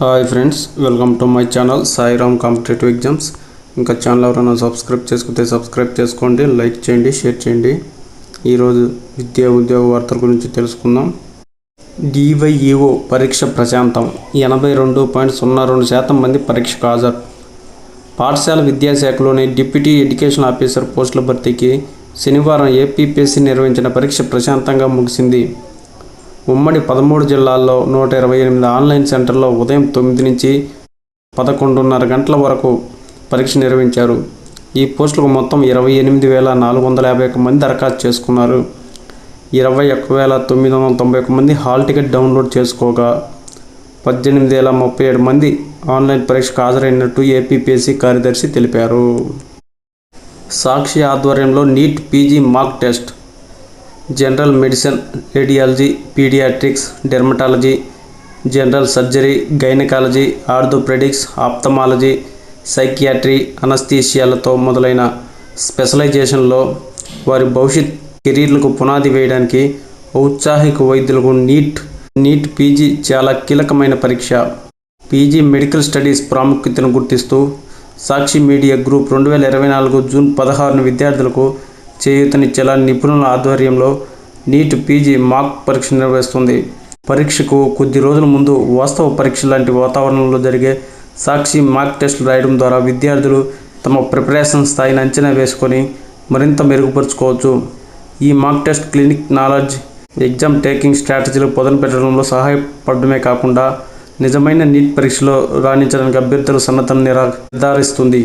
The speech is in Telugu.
Hi friends, welcome to my channel Sairam competitive exams. ఇంకా ఛానల్ ఎవరైనా సబ్స్క్రైబ్ చేసుకుంటే సబ్స్క్రైబ్ చేసుకోండి, లైక్ చేయండి, షేర్ చేయండి. ఈరోజు ఉద్యోగ వార్తల గురించి తెలుసుకుందాం. డివైఈఓ పరీక్ష ప్రశాంతం. 82.02% మంది పరీక్షకు హాజరు. పాఠశాల విద్యాశాఖలోని డిప్యూటీ ఎడ్యుకేషన్ ఆఫీసర్ పోస్టుల భర్తీకి శనివారం ఏపీపీఎస్సీ నిర్వహించిన పరీక్ష ప్రశాంతంగా ముగిసింది. ఉమ్మడి 13 జిల్లాల్లో 128 ఆన్లైన్ సెంటర్లో ఉదయం 9 నుంచి 11:30 గంటల వరకు పరీక్ష నిర్వహించారు. ఈ పోస్టులకు మొత్తం 28,451 మంది దరఖాస్తు చేసుకున్నారు. 21,991 మంది హాల్ టికెట్ డౌన్లోడ్ చేసుకోగా 18,037 మంది ఆన్లైన్ పరీక్షకు హాజరైనట్టు ఏపీపీఎస్సీ కార్యదర్శి తెలిపారు. సాక్షి ఆధ్వర్యంలో NEET PG mock test. General medicine, radiology, paediatrics, dermatology, general surgery, gynaecology, orthopaedics, ophthalmology, psychiatry, అనస్థీషియాలతో మొదలైన స్పెషలైజేషన్లో వారి భవిష్యత్ కెరీర్లకు పునాది వేయడానికి ఔత్సాహిక వైద్యులకు నీట్ పీజీ చాలా కీలకమైన పరీక్ష. పీజీ మెడికల్ స్టడీస్ ప్రాముఖ్యతను గుర్తిస్తూ సాక్షి మీడియా గ్రూప్ 2024 జూన్ 16 విద్యార్థులకు చేయూతనిచ్చేలా నిపుణుల ఆధ్వర్యంలో నీట్ పీజీ మాక్ పరీక్ష నిర్వహిస్తుంది. పరీక్షకు కొద్ది రోజుల ముందు వాస్తవ పరీక్ష లాంటి వాతావరణంలో జరిగే సాక్షి మాక్ టెస్టులు రాయడం ద్వారా విద్యార్థులు తమ ప్రిపరేషన్ స్థాయిని అంచనా వేసుకొని మరింత మెరుగుపరుచుకోవచ్చు. ఈ mock test clinic knowledge, exam taking స్ట్రాటజీలు పదును పెట్టడంలో సహాయపడమే కాకుండా నిజమైన నీట్ పరీక్షలో రాణించడానికి అభ్యర్థుల సన్నద్ధతను నిర్ధారిస్తుంది.